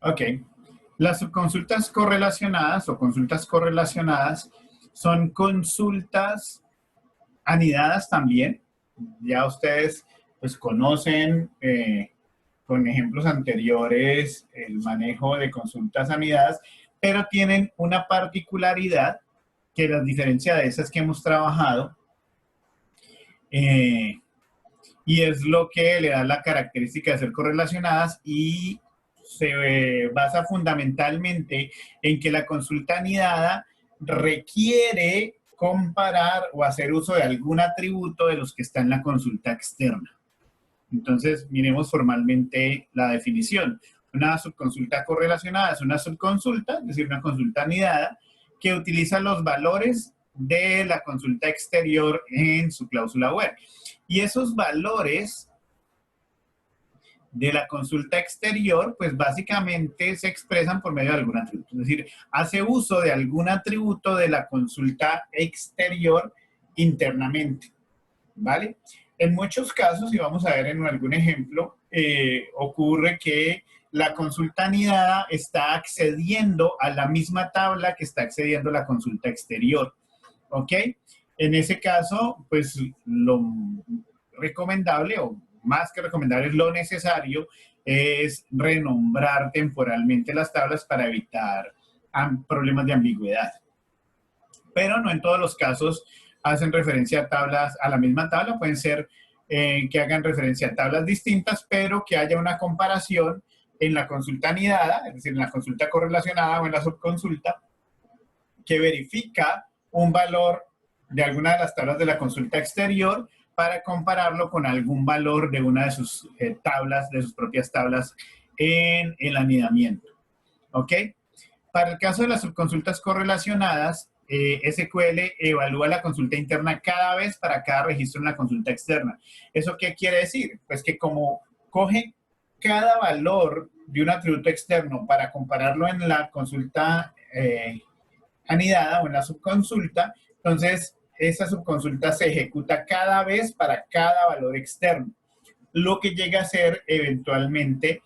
Ok. Las subconsultas correlacionadas o consultas correlacionadas son consultas anidadas también. Ya ustedes pues conocen con ejemplos anteriores el manejo de consultas anidadas, pero tienen una particularidad que las diferencia de esas que hemos trabajado eh, y es lo que le da la característica de ser correlacionadas y se basa fundamentalmente en que la consulta anidada requiere comparar o hacer uso de algún atributo de los que está en la consulta externa. Entonces, miremos formalmente la definición. Una subconsulta correlacionada es una subconsulta, es decir, una consulta anidada, que utiliza los valores de la consulta exterior en su cláusula web. Y esos valores de la consulta exterior, pues básicamente se expresan por medio de algún atributo. Es decir, hace uso de algún atributo de la consulta exterior internamente, ¿vale? En muchos casos, y vamos a ver en algún ejemplo, ocurre que la consulta anidada está accediendo a la misma tabla que está accediendo la consulta exterior, ¿ok? En ese caso, pues lo recomendable o más que recomendable es lo necesario es renombrar temporalmente las tablas para evitar problemas de ambigüedad. Pero no en todos los casos hacen referencia a tablas, a la misma tabla, pueden ser que hagan referencia a tablas distintas, pero que haya una comparación en la consulta anidada, es decir, en la consulta correlacionada o en la subconsulta, que verifica un valor de alguna de las tablas de la consulta exterior para compararlo con algún valor de una de sus tablas, de sus propias tablas en el anidamiento. ¿Ok? Para el caso de las subconsultas correlacionadas, SQL evalúa la consulta interna cada vez para cada registro en la consulta externa. ¿Eso qué quiere decir? Pues que como coge cada valor de un atributo externo para compararlo en la consulta anidada o en la subconsulta, entonces esa subconsulta se ejecuta cada vez para cada valor externo, lo que llega a ser eventualmente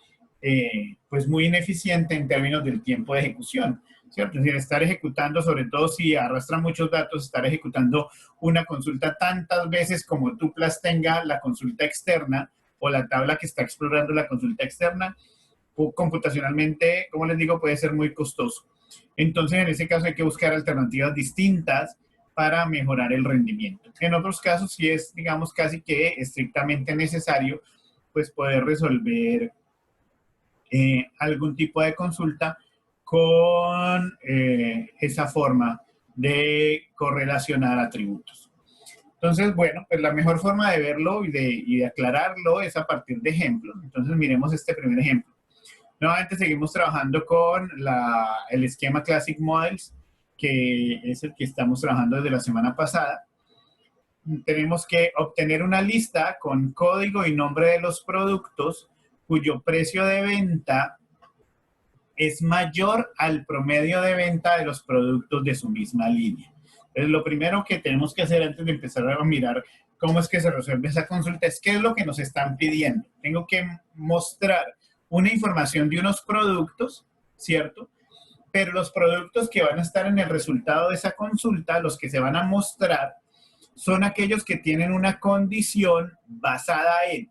pues muy ineficiente en términos del tiempo de ejecución, ¿cierto? Es decir, estar ejecutando, sobre todo si arrastra muchos datos, estar ejecutando una consulta tantas veces como tuplas tenga la consulta externa o la tabla que está explorando la consulta externa, computacionalmente, como les digo, puede ser muy costoso. Entonces, en ese caso hay que buscar alternativas distintas para mejorar el rendimiento. En otros casos, sí es, digamos, casi que estrictamente necesario, pues poder resolver algún tipo de consulta con esa forma de correlacionar atributos. Entonces, bueno, pues la mejor forma de verlo y de aclararlo es a partir de ejemplos. Entonces, miremos este primer ejemplo. Nuevamente seguimos trabajando con el esquema Classic Models, que es el que estamos trabajando desde la semana pasada. Tenemos que obtener una lista con código y nombre de los productos cuyo precio de venta es mayor al promedio de venta de los productos de su misma línea. Entonces, lo primero que tenemos que hacer antes de empezar a mirar cómo es que se resuelve esa consulta es qué es lo que nos están pidiendo. Tengo que mostrar una información de unos productos, ¿cierto? Pero los productos que van a estar en el resultado de esa consulta, los que se van a mostrar, son aquellos que tienen una condición basada en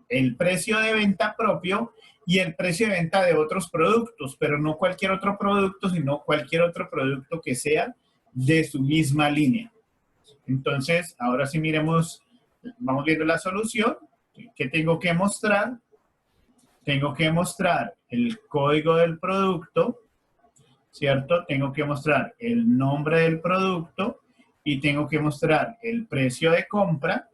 el precio de venta propio y el precio de venta de otros productos, pero no cualquier otro producto, sino cualquier otro producto que sea de su misma línea. Entonces, ahora sí miremos, vamos viendo la solución. ¿Qué tengo que mostrar? Tengo que mostrar el código del producto, ¿cierto? Tengo que mostrar el nombre del producto y tengo que mostrar el precio de compra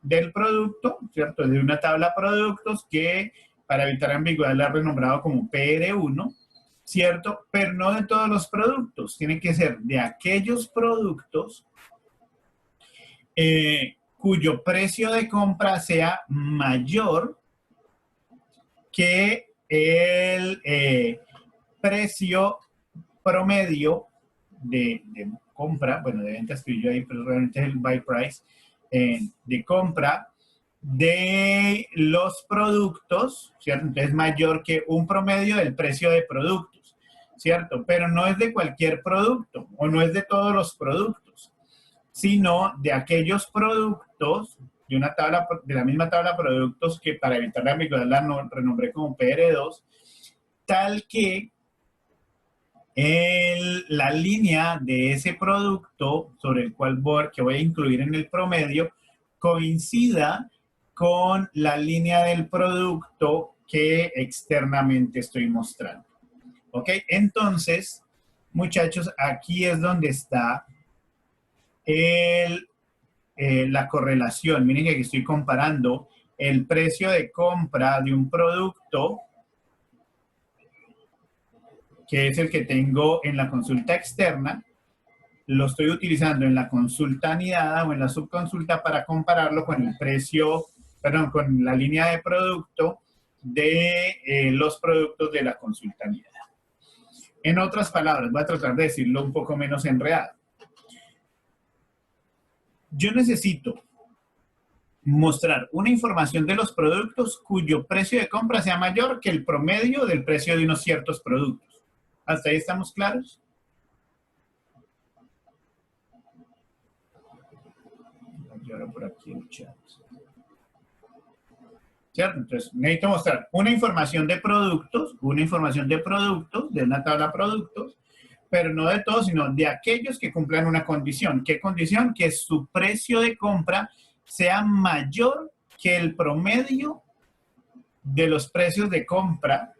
del producto, ¿cierto? De una tabla productos que, para evitar ambigüedad, la he renombrado como PR1, ¿cierto? Pero no de todos los productos. Tiene que ser de aquellos productos cuyo precio de compra sea mayor que el precio promedio de compra, bueno, de venta estoy yo ahí, pero realmente es el buy price, de compra de los productos, ¿cierto? Entonces, mayor que un promedio del precio de productos, ¿cierto? Pero no es de cualquier producto o no es de todos los productos, sino de aquellos productos de una tabla, de la misma tabla de productos que para evitar la ambigüedad la renombré como PR2, tal que la línea de ese producto sobre el cual que voy a incluir en el promedio coincida con la línea del producto que externamente estoy mostrando. ¿Ok? Entonces, muchachos, aquí es donde está la correlación. Miren que aquí estoy comparando el precio de compra de un producto, que es el que tengo en la consulta externa, lo estoy utilizando en la consulta anidada o en la subconsulta para compararlo con el precio, perdón, con la línea de producto de los productos de la consulta anidada. En otras palabras, voy a tratar de decirlo un poco menos enredado. Yo necesito mostrar una información de los productos cuyo precio de compra sea mayor que el promedio del precio de unos ciertos productos. ¿Hasta ahí estamos claros? Y ahora por aquí el chat. ¿Cierto? Entonces, necesito mostrar una información de productos, de una tabla de productos, pero no de todos, sino de aquellos que cumplan una condición. ¿Qué condición? Que su precio de compra sea mayor que el promedio de los precios de compra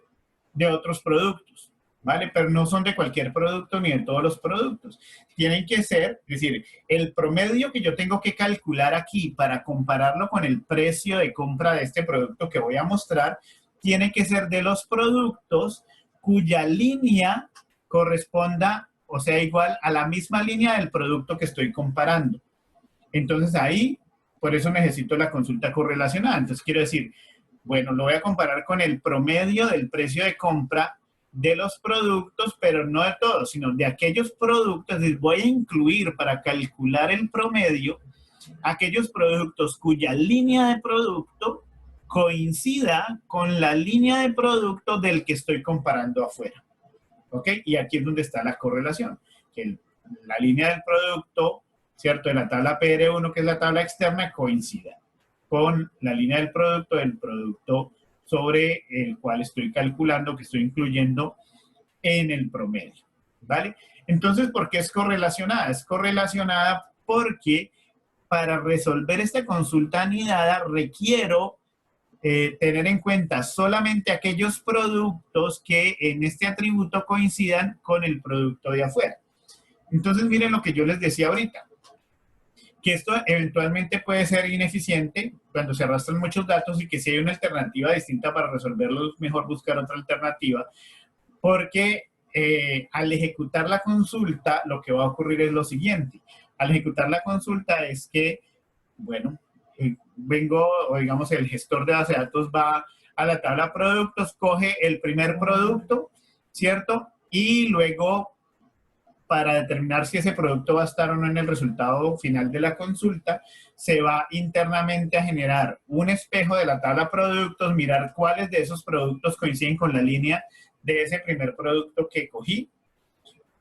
de otros productos, ¿vale? Pero no son de cualquier producto ni de todos los productos. Tienen que ser, es decir, el promedio que yo tengo que calcular aquí para compararlo con el precio de compra de este producto que voy a mostrar, tiene que ser de los productos cuya línea corresponda, o sea, igual a la misma línea del producto que estoy comparando. Entonces ahí, por eso necesito la consulta correlacionada. Entonces quiero decir, bueno, lo voy a comparar con el promedio del precio de compra de los productos, pero no de todos, sino de aquellos productos. Les voy a incluir para calcular el promedio aquellos productos cuya línea de producto coincida con la línea de producto del que estoy comparando afuera. ¿Ok? Y aquí es donde está la correlación. Que la línea del producto, ¿cierto? De la tabla PR1, que es la tabla externa, coincida con la línea del producto sobre el cual estoy calculando, que estoy incluyendo en el promedio, ¿vale? Entonces, ¿por qué es correlacionada? Es correlacionada porque para resolver esta consulta anidada requiero tener en cuenta solamente aquellos productos que en este atributo coincidan con el producto de afuera. Entonces, miren lo que yo les decía ahorita, que esto eventualmente puede ser ineficiente cuando se arrastran muchos datos y que si hay una alternativa distinta para resolverlos, mejor buscar otra alternativa, porque al ejecutar la consulta, lo que va a ocurrir es lo siguiente. Al ejecutar la consulta es que, bueno, vengo, o digamos, el gestor de base de datos va a la tabla productos, coge el primer producto, ¿cierto? Y luego, para determinar si ese producto va a estar o no en el resultado final de la consulta, se va internamente a generar un espejo de la tabla productos, mirar cuáles de esos productos coinciden con la línea de ese primer producto que cogí,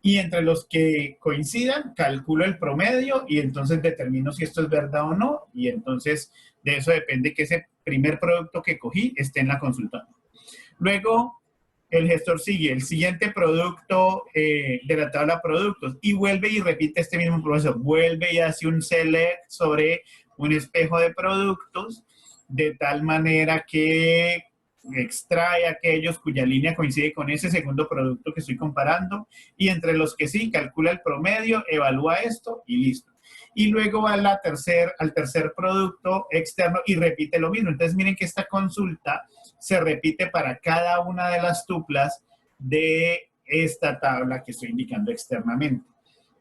y entre los que coincidan, calculo el promedio y entonces determino si esto es verdad o no, y entonces de eso depende que ese primer producto que cogí esté en la consulta. Luego, el gestor sigue el siguiente producto de la tabla productos y vuelve y repite este mismo proceso. Vuelve y hace un select sobre un espejo de productos de tal manera que extrae aquellos cuya línea coincide con ese segundo producto que estoy comparando y entre los que sí, calcula el promedio, evalúa esto y listo. Y luego va al tercer producto externo y repite lo mismo. Entonces miren que esta consulta se repite para cada una de las tuplas de esta tabla que estoy indicando externamente.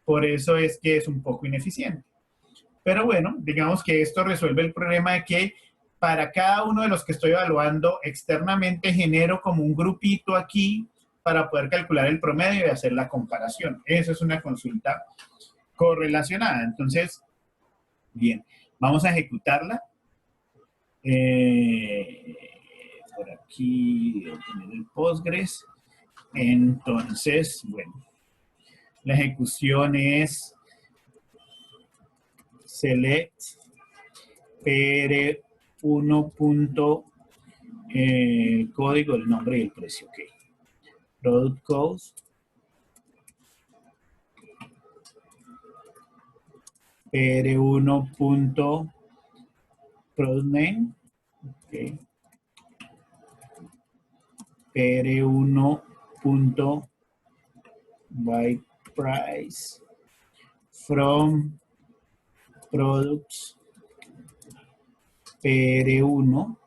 Por eso es que es un poco ineficiente. Pero bueno, digamos que esto resuelve el problema de que para cada uno de los que estoy evaluando externamente genero como un grupito aquí para poder calcular el promedio y hacer la comparación. Eso es una consulta correlacionada. Entonces, bien, vamos a ejecutarla. Por aquí voy a tener el Postgres. Entonces, bueno, la ejecución es select pr1. Código, el nombre y el precio. Ok. Product cost. pr1. Product name. Okay. pr1. By price from products pr1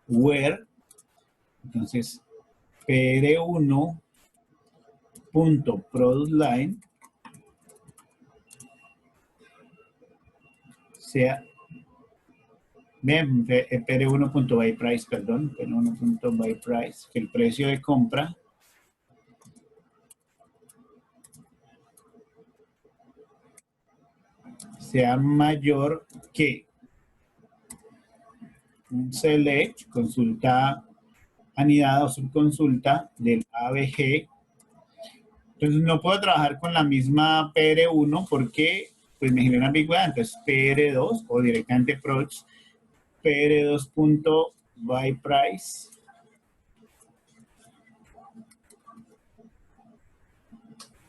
where, entonces pr1 product line sea bien, pr1 by price, perdón, pr1 by price, que el precio de compra sea mayor que un select, consulta anidada o subconsulta del ABG. Entonces no puedo trabajar con la misma PR1 porque pues me genera ambigüedad. Entonces PR2 o directamente products PR2.byPrice,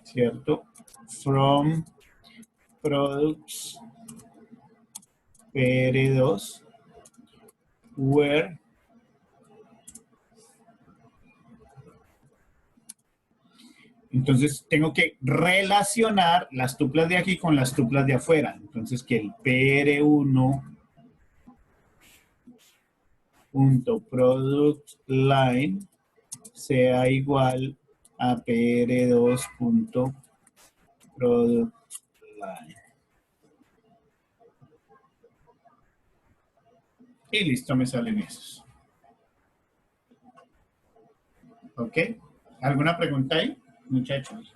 ¿cierto? From products PR2 where entonces tengo que relacionar las tuplas de aquí con las tuplas de afuera. Entonces que el PR1.product line sea igual a PR2.product line. Y listo, me salen esos. ¿Ok? ¿Alguna pregunta ahí, muchachos?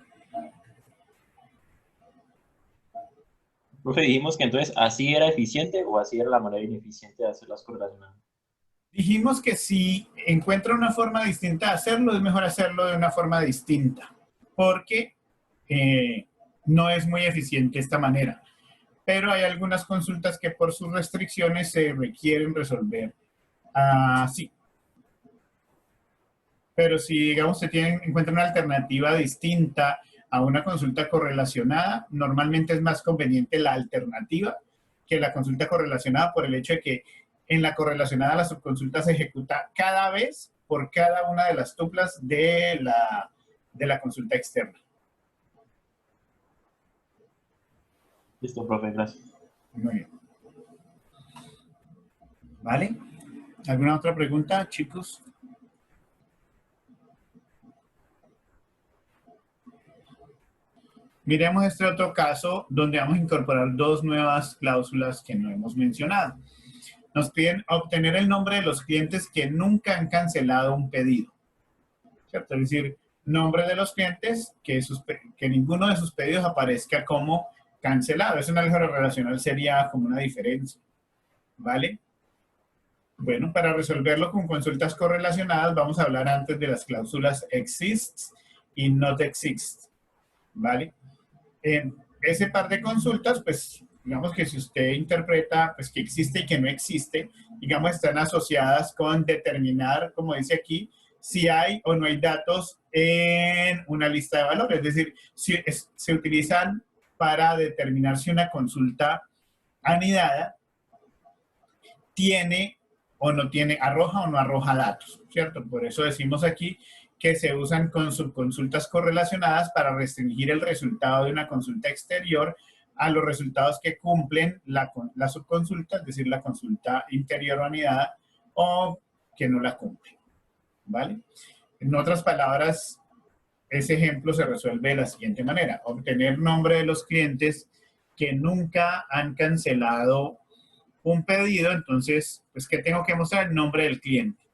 Profe, dijimos que entonces así era eficiente o así era la manera ineficiente de hacer las correlacionadas. Dijimos que si encuentra una forma distinta de hacerlo, es mejor hacerlo de una forma distinta, porque no es muy eficiente esta manera. Pero hay algunas consultas que por sus restricciones se requieren resolver así. Pero si, digamos, encuentra una alternativa distinta a una consulta correlacionada, normalmente es más conveniente la alternativa que la consulta correlacionada por el hecho de que en la correlacionada la subconsulta se ejecuta cada vez por cada una de las tuplas de la consulta externa. Listo, profe, gracias. Muy bien. ¿Vale? ¿Alguna otra pregunta, chicos? Miremos este otro caso donde vamos a incorporar dos nuevas cláusulas que no hemos mencionado. Nos piden obtener el nombre de los clientes que nunca han cancelado un pedido. ¿Cierto? Es decir, nombre de los clientes que ninguno de sus pedidos aparezca como cancelado. Es un álgebra relacional, sería como una diferencia. ¿Vale? Bueno, para resolverlo con consultas correlacionadas, vamos a hablar antes de las cláusulas exists y not exists. ¿Vale? Ese par de consultas, pues, digamos que si usted interpreta pues, que existe y que no existe, digamos, están asociadas con determinar, como dice aquí, si hay o no hay datos en una lista de valores. Es decir, se utilizan para determinar si una consulta anidada tiene o no tiene, arroja o no arroja datos, ¿cierto? Por eso decimos aquí que se usan con subconsultas correlacionadas para restringir el resultado de una consulta exterior a los resultados que cumplen la subconsulta, es decir, la consulta interior o anidada, o que no la cumple, ¿vale? En otras palabras, ese ejemplo se resuelve de la siguiente manera: obtener nombre de los clientes que nunca han cancelado un pedido. Entonces, pues, ¿qué tengo que mostrar? El nombre del cliente.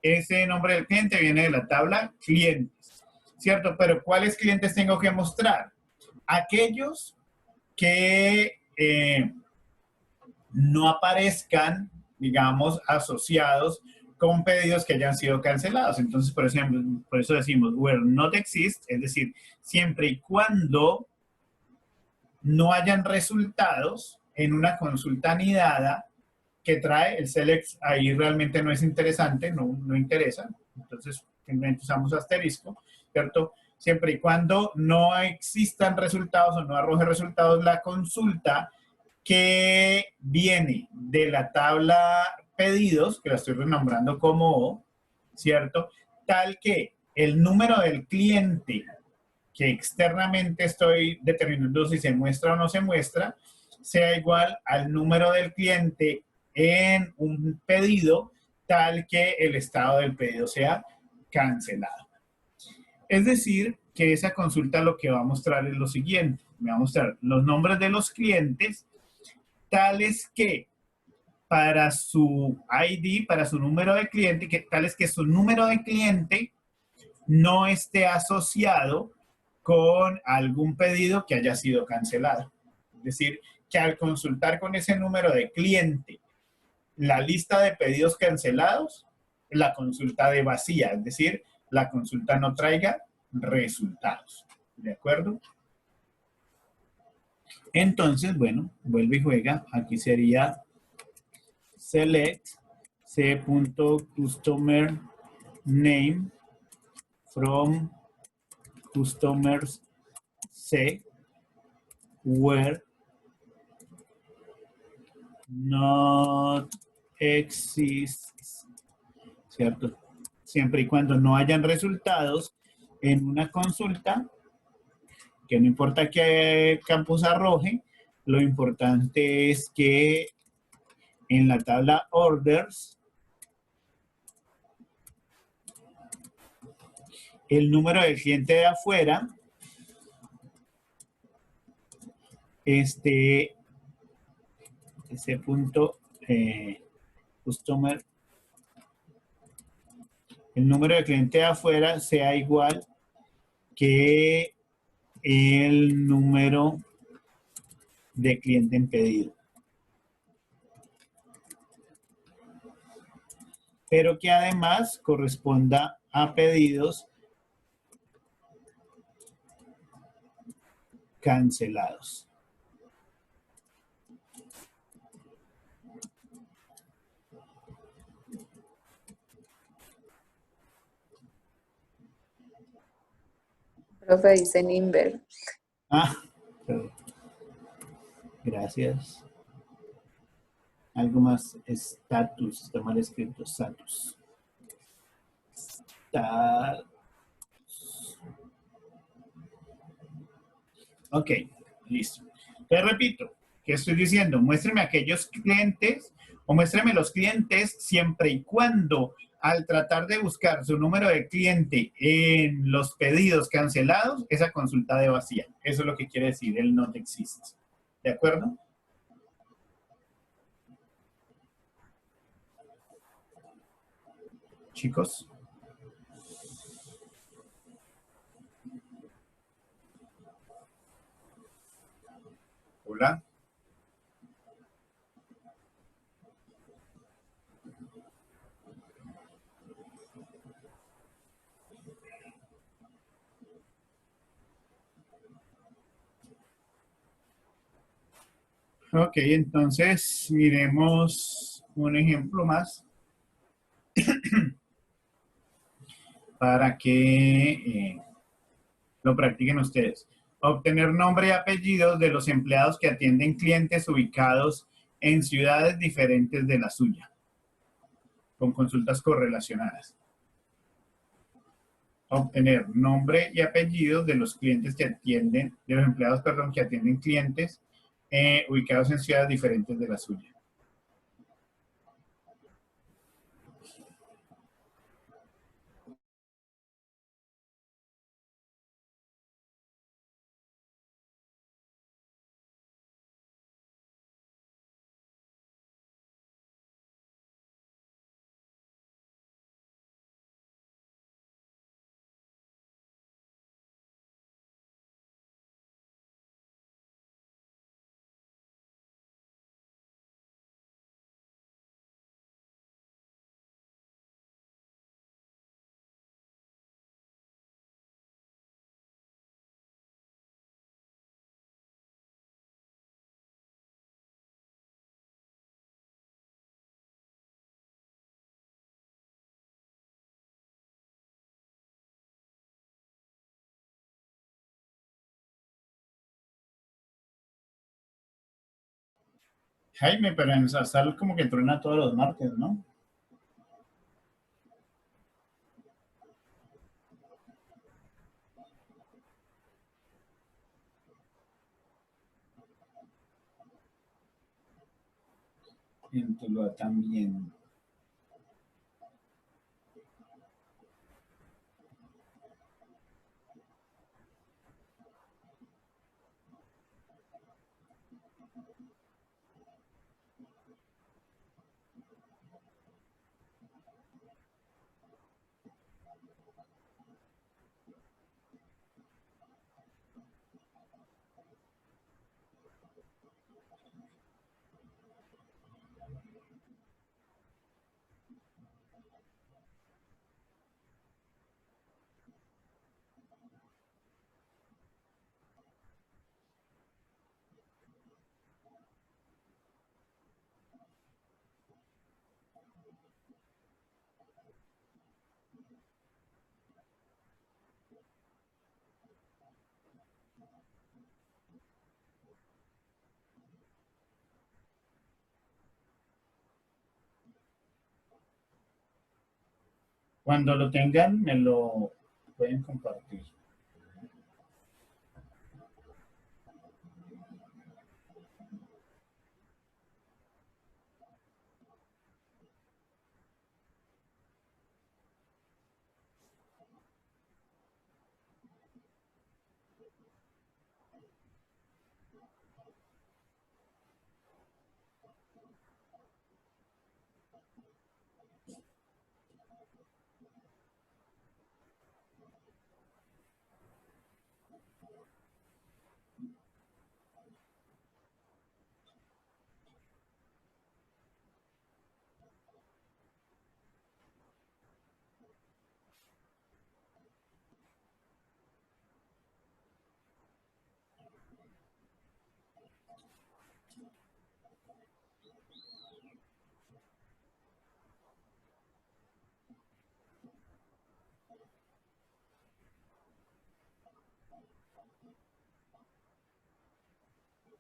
Ese nombre del cliente viene de la tabla clientes, ¿cierto? Pero ¿cuáles clientes tengo que mostrar? Aquellos que no aparezcan, digamos, asociados con pedidos que hayan sido cancelados. Entonces, por ejemplo, por eso decimos where not exist, es decir, siempre y cuando no hayan resultados en una consulta anidada que trae el select, ahí realmente no es interesante, no interesa. Entonces, simplemente usamos asterisco, ¿cierto? Siempre y cuando no existan resultados o no arroje resultados la consulta que viene de la tabla pedidos, que la estoy renombrando como O, ¿cierto? Tal que el número del cliente que externamente estoy determinando si se muestra o no se muestra, sea igual al número del cliente en un pedido, tal que el estado del pedido sea cancelado. Es decir, que esa consulta lo que va a mostrar es lo siguiente. Me va a mostrar los nombres de los clientes, tales que para su ID, para su número de cliente, que tales que su número de cliente no esté asociado con algún pedido que haya sido cancelado. Es decir, que al consultar con ese número de cliente la lista de pedidos cancelados, la consulta de vacía, es decir, la consulta no traiga resultados. ¿De acuerdo? Entonces, bueno, vuelve y juega. Aquí sería select c.customer name from customers C where not exists, ¿cierto? Siempre y cuando no hayan resultados en una consulta, que no importa qué campus arroje, lo importante es que en la tabla orders, el número del cliente de afuera ese punto customer, el número de cliente de afuera sea igual que el número de cliente en pedido. Pero que además corresponda a pedidos cancelados. Profe, dice Nimber. Ah, perdón. Gracias. Algo más, status, está mal escrito, status. Ok, listo. Te repito, ¿qué estoy diciendo? Muéstrame aquellos clientes o muéstrame los clientes siempre y cuando al tratar de buscar su número de cliente en los pedidos cancelados, esa consulta de vacía. Eso es lo que quiere decir el not exist. ¿De acuerdo? Chicos. Hola. Ok, entonces miremos un ejemplo más para que lo practiquen ustedes. Obtener nombre y apellidos de los empleados que atienden clientes ubicados en ciudades diferentes de la suya, con consultas correlacionadas. Obtener nombre y apellidos de los clientes que atienden, de los empleados, perdón, que atienden clientes ubicados en ciudades diferentes de la suya. Jaime, pero en Sasal como que truena todos los martes, ¿no? En Tuluá también. Cuando lo tengan, me lo pueden compartir.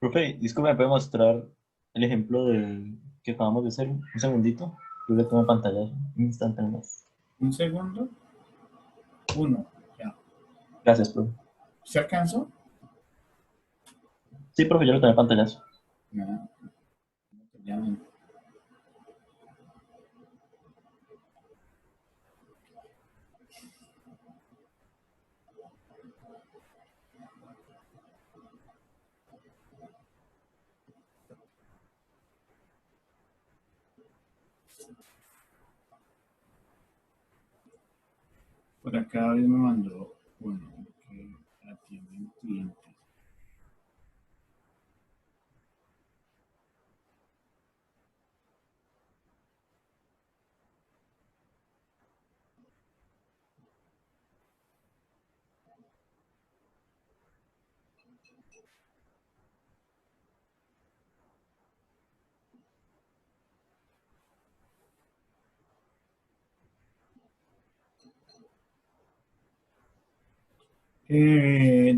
Profe, disculpe, ¿me puede mostrar el ejemplo que acabamos de hacer? Un segundito. Yo le tomo pantalla un instante más. Un segundo. Uno. Ya. Gracias, profe. ¿Se alcanzó? Sí, profe, yo lo tomé pantallazo. No. Ya. Por acá me mandó, bueno, que atienden clientes.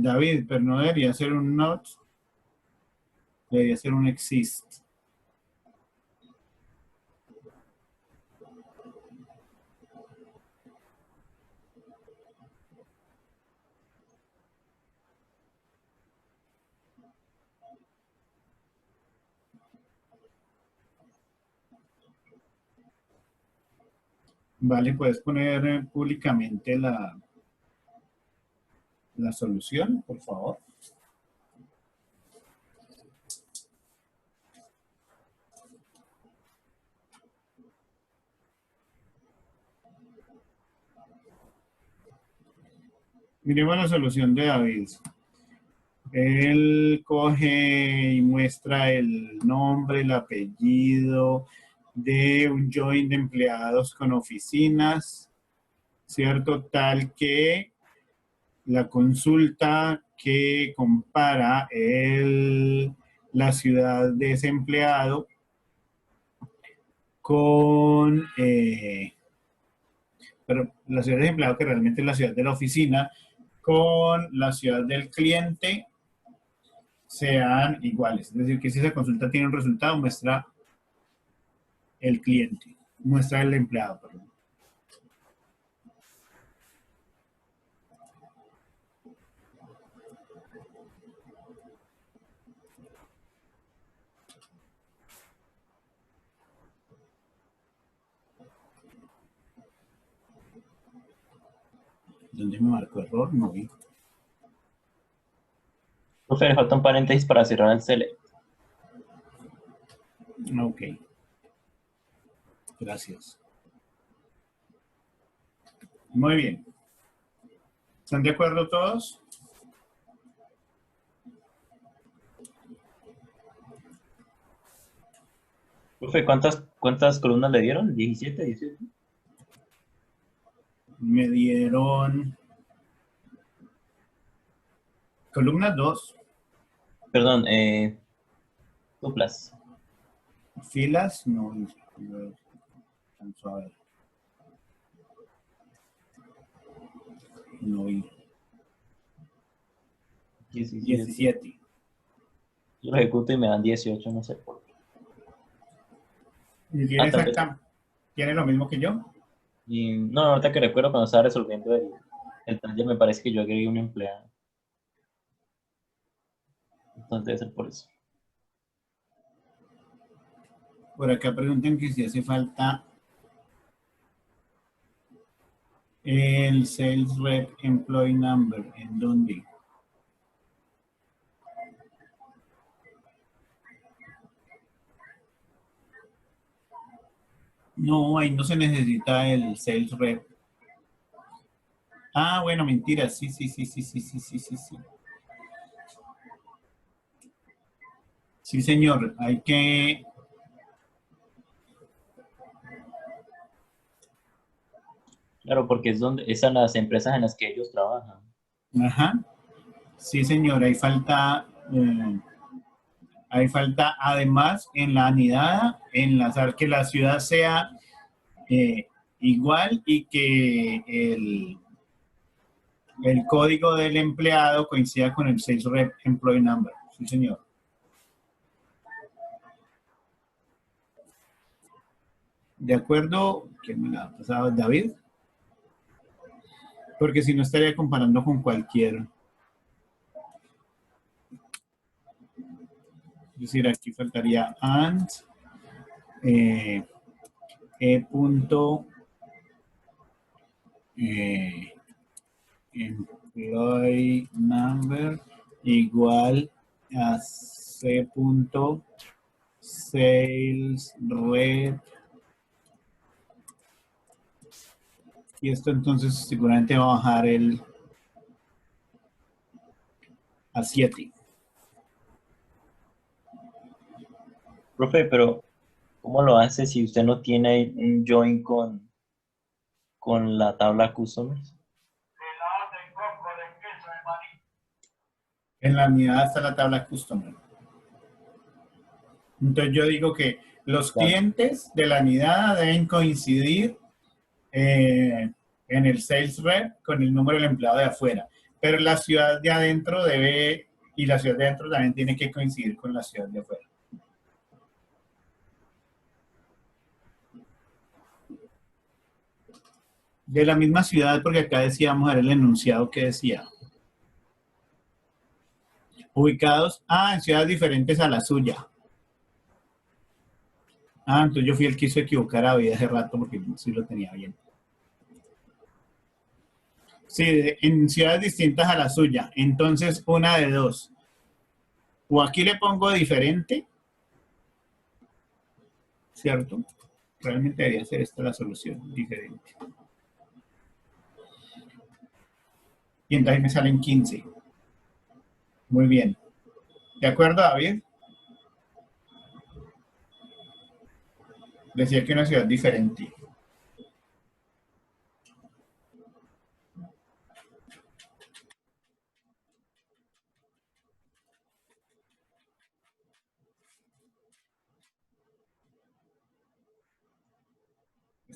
David, pero no debería ser un not, debería ser un exist. Vale, puedes poner públicamente la solución, por favor. Miremos la solución de David. Él coge y muestra el nombre, el apellido de un join de empleados con oficinas, ¿cierto? Tal que la consulta que compara la ciudad de ese empleado con pero la ciudad de empleado que realmente es la ciudad de la oficina, con la ciudad del cliente, sean iguales. Es decir, que si esa consulta tiene un resultado, muestra el cliente, muestra el empleado, perdón. ¿Dónde me marcó error? No vi. Profe, le falta un paréntesis para cerrar el select. Ok. Gracias. Muy bien. ¿Están de acuerdo todos? Profe, ¿cuántas columnas le dieron? ¿17, 18? Me dieron columna 2, Perdón, duplas. filas, no, alcanzo a ver. No vi. 17. 17. Yo lo ejecuto y me dan 18, no sé por qué. ¿Y tiene Tal vez. ¿Tiene lo mismo que yo? Y, no, ahorita que recuerdo cuando estaba resolviendo el taller, me parece que yo agregué un empleado. Entonces debe ser por eso. Por acá preguntan que si hace falta el Sales Rep Employee Number. ¿En dónde? No, ahí no se necesita el Sales Rep. Ah, bueno, mentira. Sí, sí, sí, sí, sí, sí, sí, sí, sí. Sí, señor. Hay que... Claro, porque es en las empresas en las que ellos trabajan. Ajá. Sí, señor. Hay falta además en la anidada, enlazar que la ciudad sea igual y que el código del empleado coincida con el Sales Rep Employee Number. Sí, señor. De acuerdo, ¿quién me la ha pasado? David. Porque si no estaría comparando con cualquier. Es decir, aquí faltaría and eh, e punto employee number igual a c punto sales rep. Y esto entonces seguramente va a bajar a 7. Profe, pero ¿cómo lo hace si usted no tiene un join con la tabla customers? En la unidad está la tabla customer. Entonces yo digo que los Claro. clientes de la unidad deben coincidir en el sales rep con el número del empleado de afuera. Pero la ciudad de adentro debe, y la ciudad de adentro también tiene que coincidir con la ciudad de afuera. De la misma ciudad, porque acá decíamos, era el enunciado que decía. Ubicados, en ciudades diferentes a la suya. Entonces yo fui el que hizo equivocar a David hace rato porque sí lo tenía bien. Sí, en ciudades distintas a la suya. Entonces, una de dos. O aquí le pongo diferente, ¿cierto? Realmente debería ser esta la solución, diferente. Y entonces me salen 15. Muy bien. ¿De acuerdo, David? Decía que una ciudad diferente.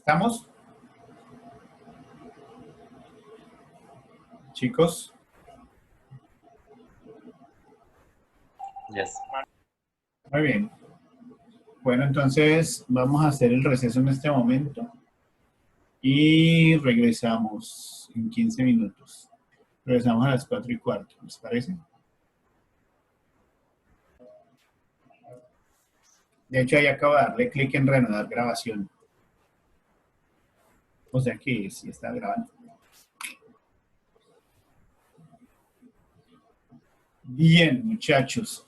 ¿Estamos? Chicos. Yes. Muy bien. Bueno, entonces vamos a hacer el receso en este momento y regresamos en 15 minutos. Regresamos a las 4:15, ¿les parece? De hecho, ahí acabo de darle clic en reanudar grabación. O sea que sí está grabando. Bien, muchachos.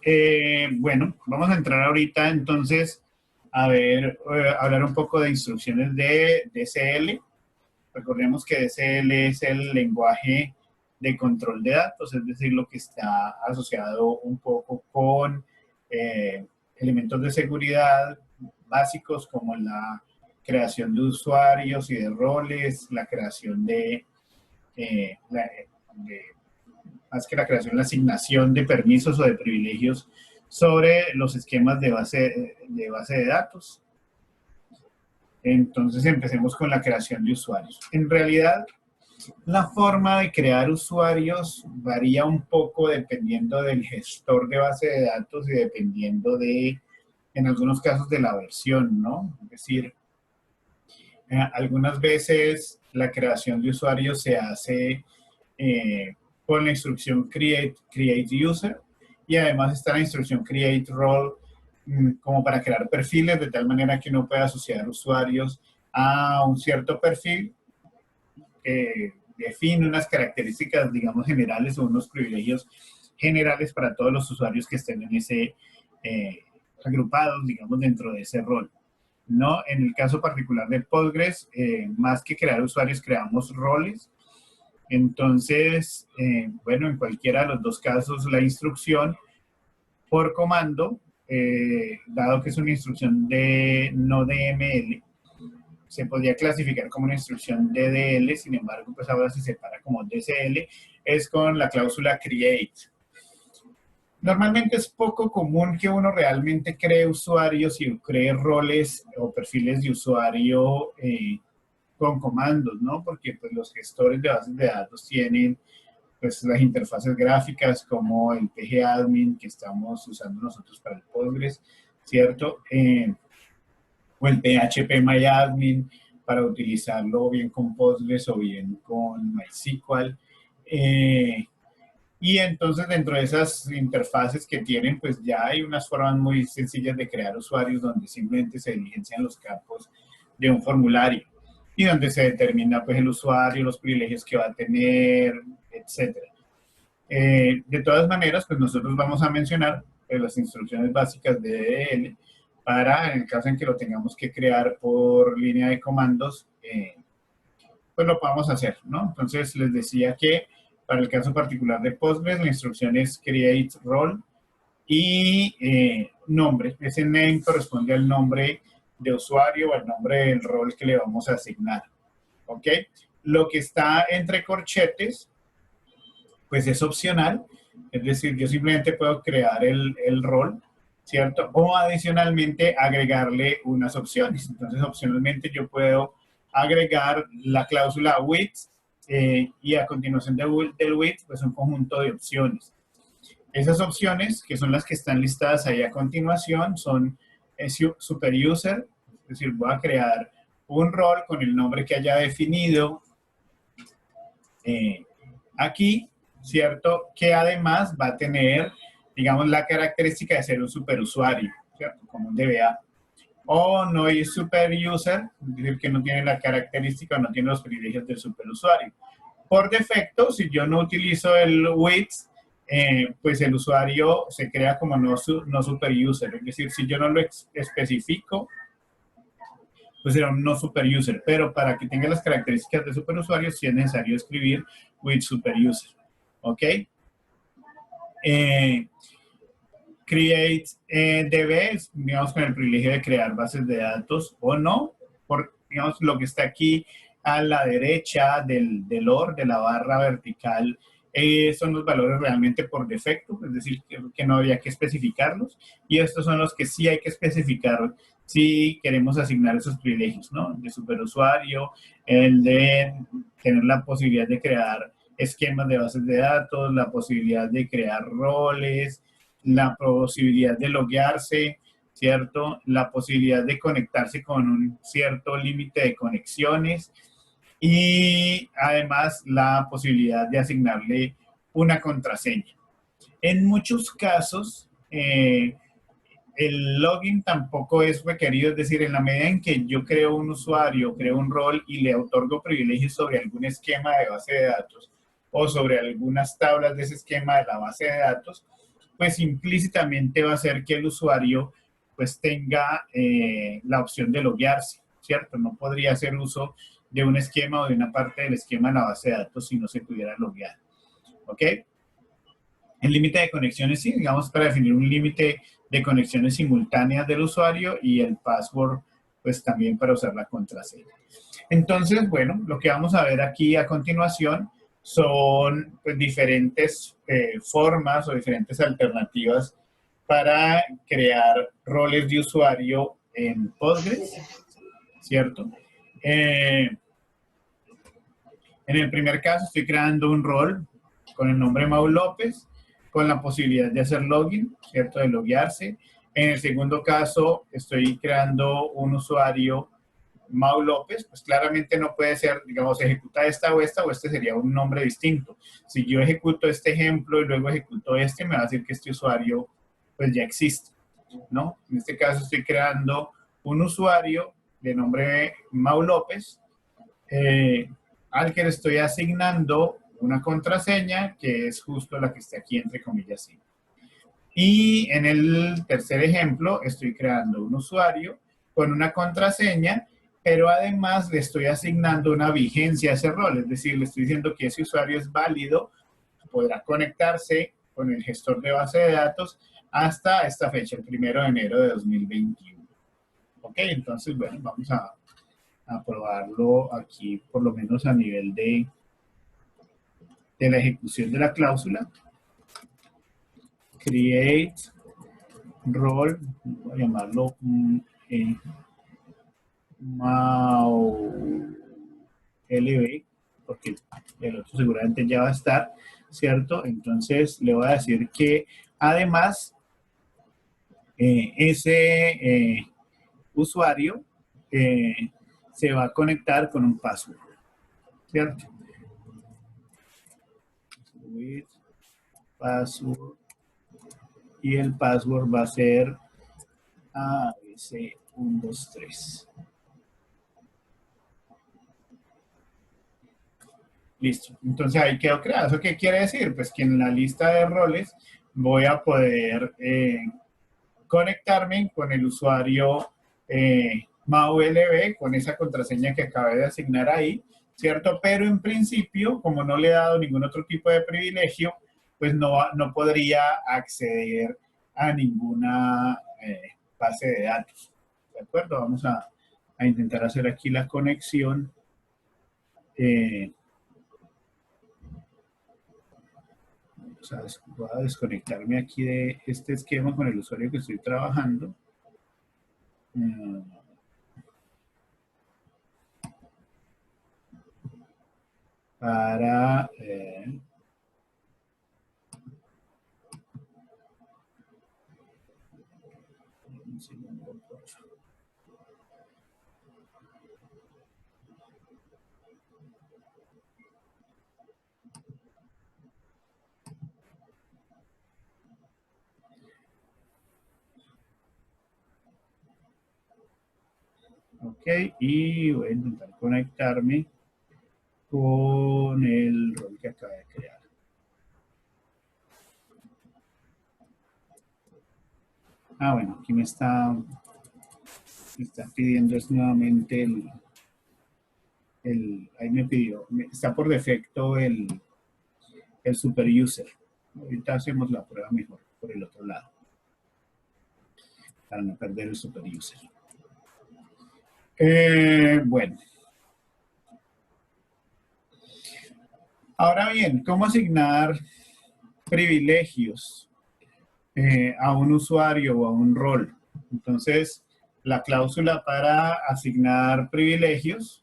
Bueno, vamos a entrar ahorita entonces a ver, hablar un poco de instrucciones de DCL. Recordemos que DCL es el lenguaje de control de datos, es decir, lo que está asociado un poco con elementos de seguridad básicos como la creación de usuarios y de roles, la creación más que la creación, la asignación de permisos o de privilegios sobre los esquemas de base de datos. Entonces empecemos con la creación de usuarios. En realidad, la forma de crear usuarios varía un poco dependiendo del gestor de base de datos y dependiendo de, en algunos casos, de la versión, ¿no? Es decir, algunas veces la creación de usuarios se hace con la instrucción create user y además está la instrucción create role como para crear perfiles de tal manera que uno pueda asociar usuarios a un cierto perfil que define unas características, digamos, generales o unos privilegios generales para todos los usuarios que estén en ese, agrupados, digamos, dentro de ese rol. ¿No? En el caso particular de Postgres, más que crear usuarios, creamos roles. Entonces, bueno, en cualquiera de los dos casos, la instrucción por comando, dado que es una instrucción de no DML, se podría clasificar como una instrucción DDL, sin embargo, pues ahora se separa como DCL, es con la cláusula create. Normalmente es poco común que uno realmente cree usuarios y cree roles o perfiles de usuario con comandos, ¿no? Porque pues, los gestores de bases de datos tienen pues, las interfaces gráficas como el pgadmin que estamos usando nosotros para el Postgres, ¿cierto? O el phpMyAdmin para utilizarlo bien con Postgres o bien con MySQL. Y entonces dentro de esas interfaces que tienen, pues ya hay unas formas muy sencillas de crear usuarios donde simplemente se diligencian los campos de un formulario y donde se determina pues el usuario, los privilegios que va a tener, etc. De todas maneras, pues nosotros vamos a mencionar las instrucciones básicas de DDL para, en el caso en que lo tengamos que crear por línea de comandos, pues lo podamos hacer, ¿no? Entonces les decía que para el caso particular de Postgres, la instrucción es create role y nombre. Ese name corresponde al nombre de usuario o al nombre del rol que le vamos a asignar. ¿Ok? Lo que está entre corchetes, pues es opcional. Es decir, yo simplemente puedo crear el rol, ¿cierto? O adicionalmente agregarle unas opciones. Entonces, opcionalmente yo puedo agregar la cláusula with y a continuación del with, pues un conjunto de opciones. Esas opciones, que son las que están listadas ahí a continuación, son super user, es decir, voy a crear un rol con el nombre que haya definido aquí, ¿cierto? Que además va a tener, digamos, la característica de ser un superusuario, ¿cierto? Como un DBA. O no es super user, es decir, que no tiene la característica o no tiene los privilegios del superusuario. Por defecto, si yo no utilizo el with, pues el usuario se crea como no super user. Es decir, si yo no lo especifico, pues será un no super user. Pero para que tenga las características de super usuario, sí es necesario escribir with super user. ¿Ok? Create DB, digamos, con el privilegio de crear bases de datos o no, por, digamos, lo que está aquí a la derecha del OR, de la barra vertical, son los valores realmente por defecto, es decir, que no había que especificarlos, y estos son los que sí hay que especificar si queremos asignar esos privilegios, ¿no? De superusuario, el de tener la posibilidad de crear esquemas de bases de datos, la posibilidad de crear roles, la posibilidad de loguearse, ¿cierto? La posibilidad de conectarse con un cierto límite de conexiones y además la posibilidad de asignarle una contraseña. En muchos casos, el login tampoco es requerido, es decir, en la medida en que yo creo un usuario, creo un rol y le otorgo privilegios sobre algún esquema de base de datos o sobre algunas tablas de ese esquema de la base de datos, pues implícitamente va a ser que el usuario pues tenga la opción de loguearse, ¿cierto? No podría hacer uso de un esquema o de una parte del esquema de la base de datos si no se pudiera loguear, ¿ok? El límite de conexiones, sí, digamos, para definir un límite de conexiones simultáneas del usuario y el password, pues también para usar la contraseña. Entonces, bueno, lo que vamos a ver aquí a continuación son pues, diferentes formas o diferentes alternativas para crear roles de usuario en Postgres, ¿cierto? En el primer caso estoy creando un rol con el nombre Mau López, con la posibilidad de hacer login, ¿cierto? De loguearse. En el segundo caso estoy creando un usuario Mau López, pues claramente no puede ser, digamos, ejecuta esta o esta, o este sería un nombre distinto. Si yo ejecuto este ejemplo y luego ejecuto este, me va a decir que este usuario pues ya existe, ¿no? En este caso estoy creando un usuario de nombre Mau López, al que le estoy asignando una contraseña que es justo la que está aquí entre comillas. Sí. Y en el tercer ejemplo estoy creando un usuario con una contraseña, pero además le estoy asignando una vigencia a ese rol, es decir, le estoy diciendo que ese usuario es válido, podrá conectarse con el gestor de base de datos hasta esta fecha, el 1 de enero de 2021. Ok, entonces, bueno, vamos a probarlo aquí, por lo menos a nivel de la ejecución de la cláusula. Create role, voy a llamarlo MauLB, porque el otro seguramente ya va a estar, ¿cierto? Entonces le voy a decir que además ese usuario se va a conectar con un password, ¿cierto? With password, y el password va a ser ABC123. Listo. Entonces ahí quedó creado. ¿Eso qué quiere decir? Pues que en la lista de roles voy a poder conectarme con el usuario MauLB, con esa contraseña que acabé de asignar ahí, ¿cierto? Pero en principio, como no le he dado ningún otro tipo de privilegio, pues no podría acceder a ninguna base de datos. ¿De acuerdo? Vamos a intentar hacer aquí la conexión. Voy a desconectarme aquí de este esquema con el usuario que estoy trabajando. Para un segundo, por favor. Ok, y voy a intentar conectarme con el rol que acabo de crear. Bueno, aquí me está pidiendo es nuevamente ahí me pidió, está por defecto el super user. Ahorita hacemos la prueba mejor por el otro lado, para no perder el super user. Bueno. Ahora bien, ¿cómo asignar privilegios a un usuario o a un rol? Entonces, la cláusula para asignar privilegios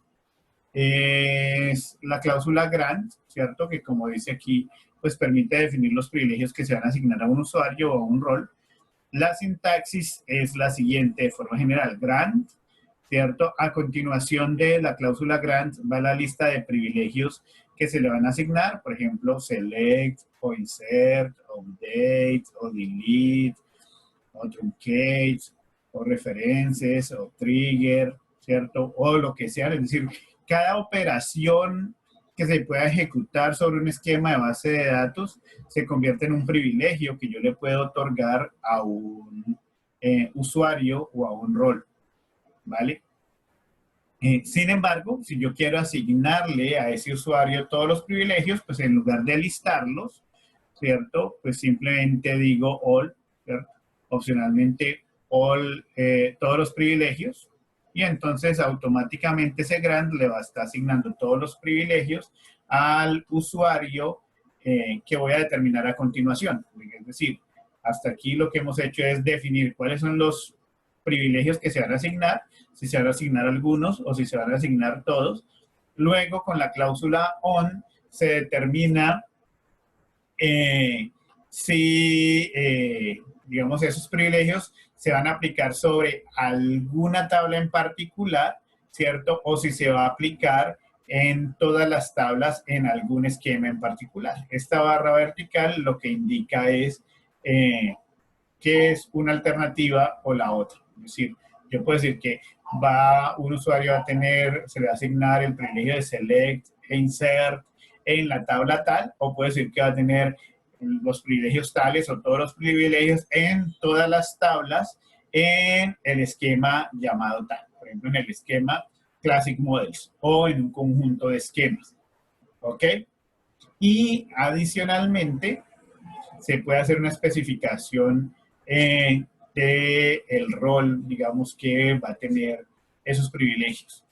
es la cláusula grant, ¿cierto? Que como dice aquí, pues permite definir los privilegios que se van a asignar a un usuario o a un rol. La sintaxis es la siguiente de forma general. Grant, ¿cierto? A continuación de la cláusula grant va la lista de privilegios que se le van a asignar, por ejemplo, select, o insert, o update, o delete, o truncate, o references, o trigger, ¿cierto? O lo que sea, es decir, cada operación que se pueda ejecutar sobre un esquema de base de datos se convierte en un privilegio que yo le puedo otorgar a un usuario o a un rol, ¿vale? Sin embargo, si yo quiero asignarle a ese usuario todos los privilegios, pues en lugar de listarlos, ¿cierto? Pues simplemente digo all, ¿cierto? Opcionalmente all, todos los privilegios, y entonces automáticamente ese grant le va a estar asignando todos los privilegios al usuario que voy a determinar a continuación. Es decir, hasta aquí lo que hemos hecho es definir cuáles son los privilegios que se van a asignar, si se van a asignar algunos o si se van a asignar todos. Luego, con la cláusula on, se determina si, digamos, esos privilegios se van a aplicar sobre alguna tabla en particular, ¿cierto? O si se va a aplicar en todas las tablas en algún esquema en particular. Esta barra vertical lo que indica es qué es una alternativa o la otra. Es decir, yo puedo decir que un usuario va a tener, se le va a asignar el privilegio de select e insert en la tabla tal, o puede decir que va a tener los privilegios tales o todos los privilegios en todas las tablas en el esquema llamado tal. Por ejemplo, en el esquema Classic Models o en un conjunto de esquemas. ¿Ok? Y adicionalmente, se puede hacer una especificación del rol, digamos, que va a tener esos privilegios.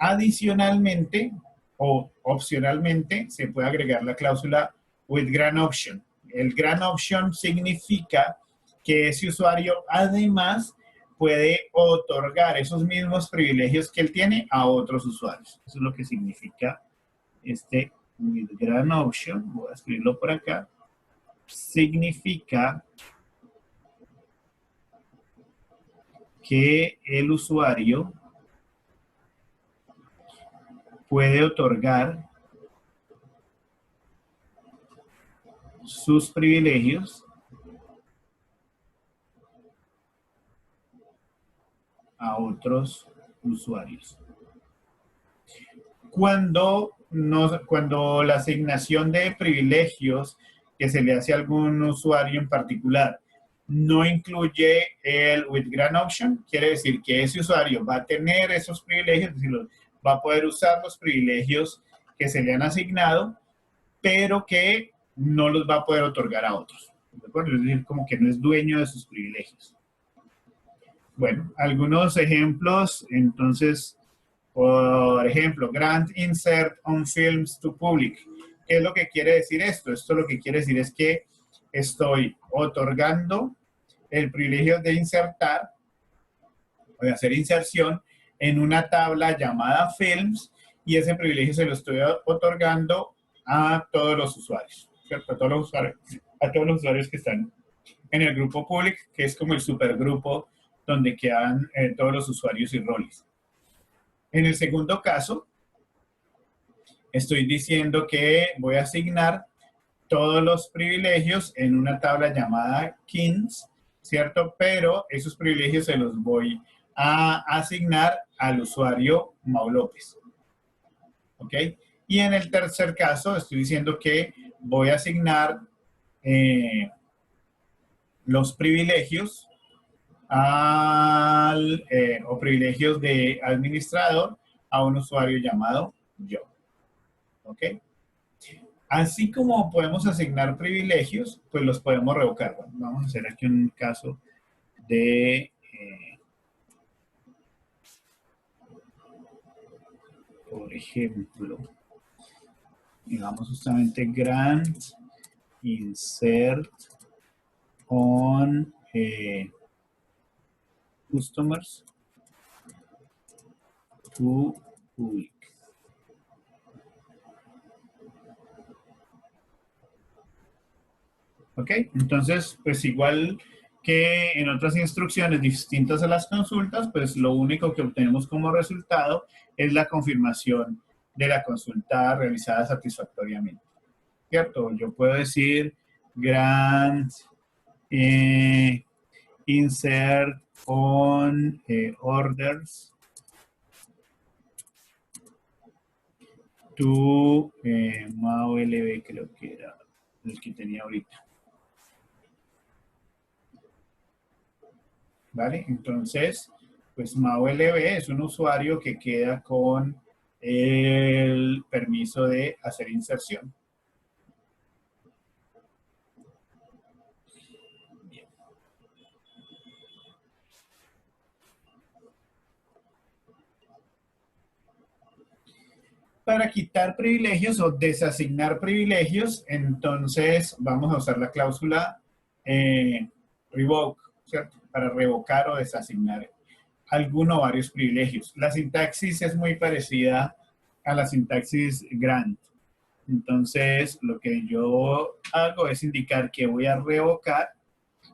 Adicionalmente o opcionalmente se puede agregar la cláusula with grant option. El grant option significa que ese usuario además puede otorgar esos mismos privilegios que él tiene a otros usuarios. Eso es lo que significa este with grant option. Voy a escribirlo por acá. Significa que el usuario puede otorgar sus privilegios a otros usuarios. Cuando la asignación de privilegios que se le hace a algún usuario en particular no incluye el with grant option, quiere decir que ese usuario va a tener esos privilegios, es decir, va a poder usar los privilegios que se le han asignado, pero que no los va a poder otorgar a otros. ¿De acuerdo? Es decir, como que no es dueño de sus privilegios. Bueno, algunos ejemplos, entonces, por ejemplo, grant insert on films to public. ¿Qué es lo que quiere decir esto? Esto lo que quiere decir es que estoy otorgando el privilegio de insertar o de hacer inserción en una tabla llamada films, y ese privilegio se lo estoy otorgando a todos los usuarios, ¿cierto? A todos los usuarios que están en el grupo public, que es como el supergrupo donde quedan todos los usuarios y roles. En el segundo caso, estoy diciendo que voy a asignar todos los privilegios en una tabla llamada kings, ¿cierto? Pero esos privilegios se los voy a asignar al usuario Mau López. ¿Ok? Y en el tercer caso, estoy diciendo que voy a asignar los privilegios o privilegios de administrador a un usuario llamado yo. ¿Ok? Así como podemos asignar privilegios, pues los podemos revocar. Bueno, vamos a hacer aquí un caso de, por ejemplo, digamos justamente grant insert on customers to public. ¿Ok? Entonces, pues igual que en otras instrucciones distintas a las consultas, pues lo único que obtenemos como resultado es la confirmación de la consulta realizada satisfactoriamente. ¿Cierto? Yo puedo decir grant insert on orders to MAOLB, creo que era el que tenía ahorita. ¿Vale? Entonces, pues MAOLB es un usuario que queda con el permiso de hacer inserción. Bien. Para quitar privilegios o desasignar privilegios, entonces vamos a usar la cláusula revoke, ¿cierto? Para revocar o desasignar alguno o varios privilegios. La sintaxis es muy parecida a la sintaxis grant. Entonces, lo que yo hago es indicar que voy a revocar,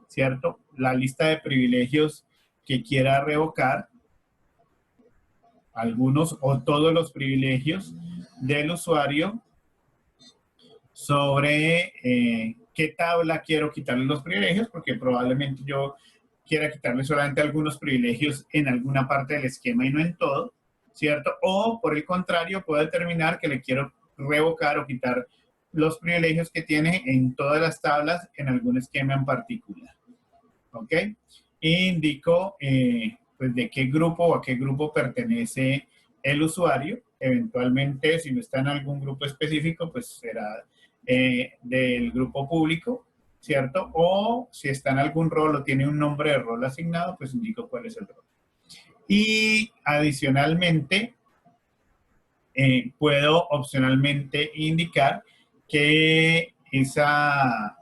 ¿cierto? La lista de privilegios que quiera revocar, algunos o todos los privilegios del usuario sobre qué tabla quiero quitarle los privilegios, porque probablemente yo quiera quitarle solamente algunos privilegios en alguna parte del esquema y no en todo, ¿cierto? O por el contrario, puedo determinar que le quiero revocar o quitar los privilegios que tiene en todas las tablas en algún esquema en particular, ¿ok? E indico pues de qué grupo o a qué grupo pertenece el usuario. Eventualmente, si no está en algún grupo específico, pues será del grupo público, ¿cierto? O si está en algún rol o tiene un nombre de rol asignado, pues indico cuál es el rol. Y adicionalmente, puedo opcionalmente indicar que esa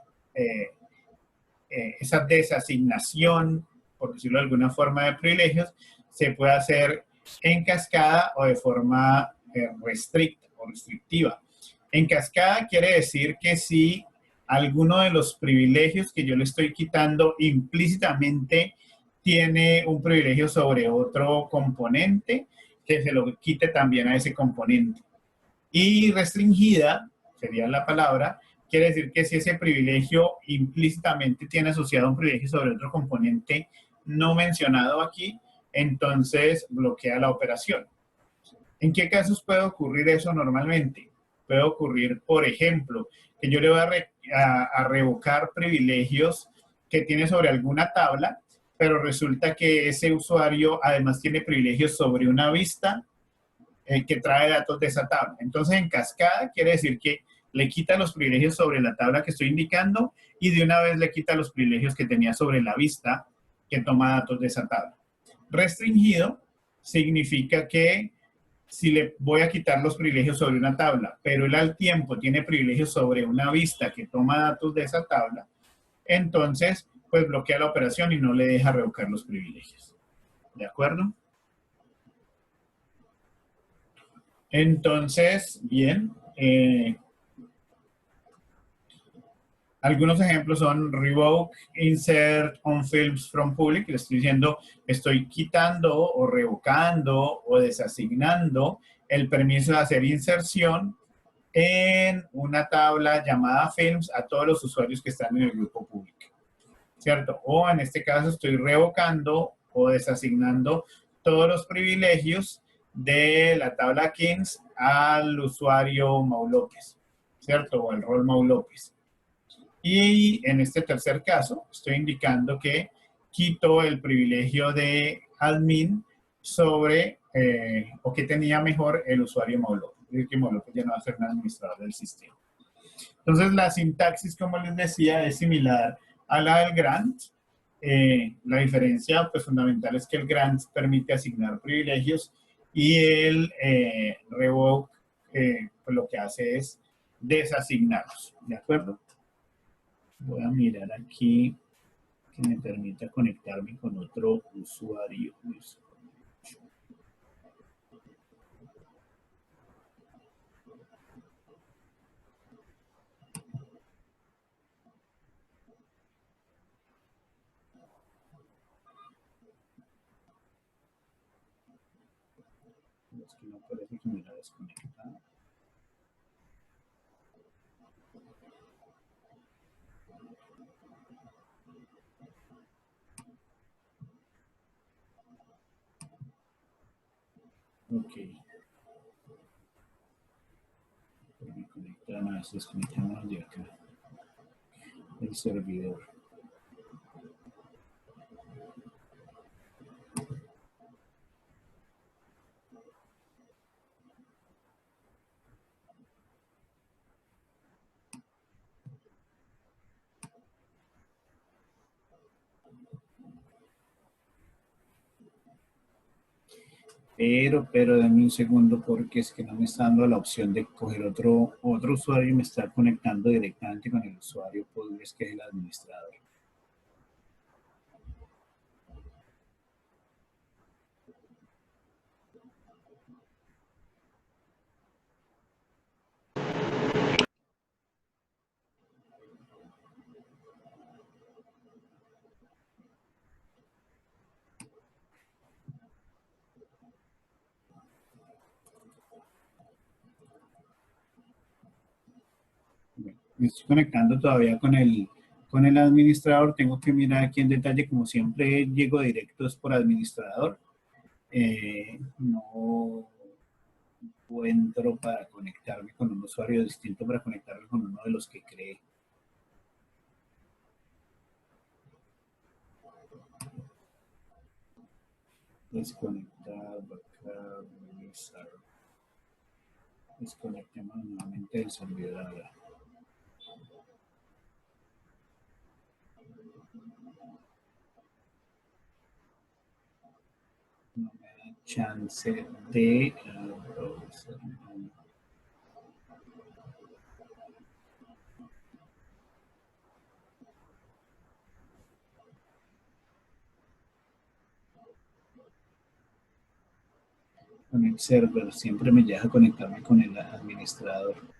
desasignación, por decirlo de alguna forma, de privilegios, se puede hacer en cascada o de forma restricta o restrictiva. En cascada quiere decir que si alguno de los privilegios que yo le estoy quitando implícitamente tiene un privilegio sobre otro componente, que se lo quite también a ese componente. Y restringida, sería la palabra, quiere decir que si ese privilegio implícitamente tiene asociado un privilegio sobre otro componente no mencionado aquí, entonces bloquea la operación. ¿En qué casos puede ocurrir eso normalmente? Puede ocurrir, por ejemplo, que yo le voy a revocar privilegios que tiene sobre alguna tabla, pero resulta que ese usuario además tiene privilegios sobre una vista que trae datos de esa tabla. Entonces, en cascada quiere decir que le quita los privilegios sobre la tabla que estoy indicando y de una vez le quita los privilegios que tenía sobre la vista que toma datos de esa tabla. Restringido significa que si le voy a quitar los privilegios sobre una tabla, pero él al tiempo tiene privilegios sobre una vista que toma datos de esa tabla, entonces pues bloquea la operación y no le deja revocar los privilegios. ¿De acuerdo? Entonces, bien, algunos ejemplos son revoke, insert on films from public. Le estoy diciendo, estoy quitando o revocando o desasignando el permiso de hacer inserción en una tabla llamada films a todos los usuarios que están en el grupo público, ¿cierto? O en este caso estoy revocando o desasignando todos los privilegios de la tabla Kings al usuario Mau López, ¿cierto? O al rol Mau López. Y en este tercer caso, estoy indicando que quito el privilegio de admin sobre, o que tenía mejor el usuario Mau López. Es decir, que Mau López ya no va a ser un administrador del sistema. Entonces, la sintaxis, como les decía, es similar a la del grant. La diferencia pues, fundamental es que el grant permite asignar privilegios y el revoke pues, lo que hace es desasignarlos. ¿De acuerdo? Voy a mirar aquí que me permita conectarme con otro usuario. que no parece que me la desconecta. Ok. Me conecta más, desconectamos de acá. El servidor. Pero dame un segundo porque es que no me está dando la opción de coger otro usuario y me está conectando directamente con el usuario, pues que es el administrador. Me estoy conectando todavía con el administrador. Tengo que mirar aquí en detalle, como siempre llego directo es por administrador. No encuentro para conectarme con un usuario distinto para conectarme con uno de los que creé. Desconectar, backup, revisar. Desconectemos nuevamente del servidor ahora. No me da chance de con el server. Siempre me deja conectarme con el administrador.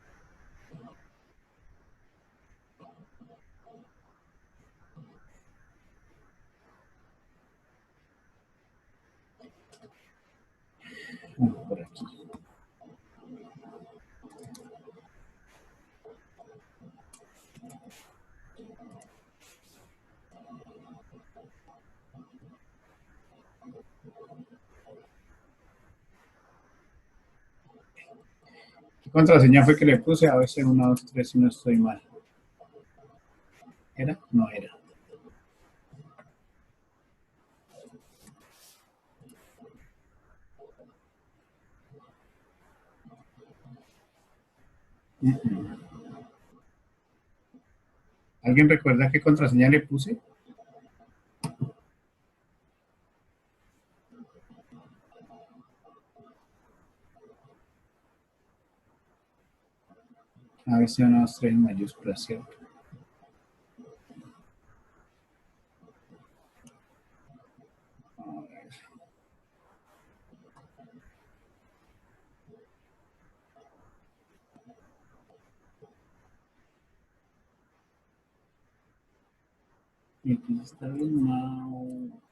Por aquí. ¿Qué contraseña fue que le puse? A veces 1, 2, 3 si no estoy mal. ¿Era? No era. ¿Alguien recuerda qué contraseña le puse? A veces 1, 2, 3 en mayúsculas, ¿cierto? A ver. Y aquí está bien, no.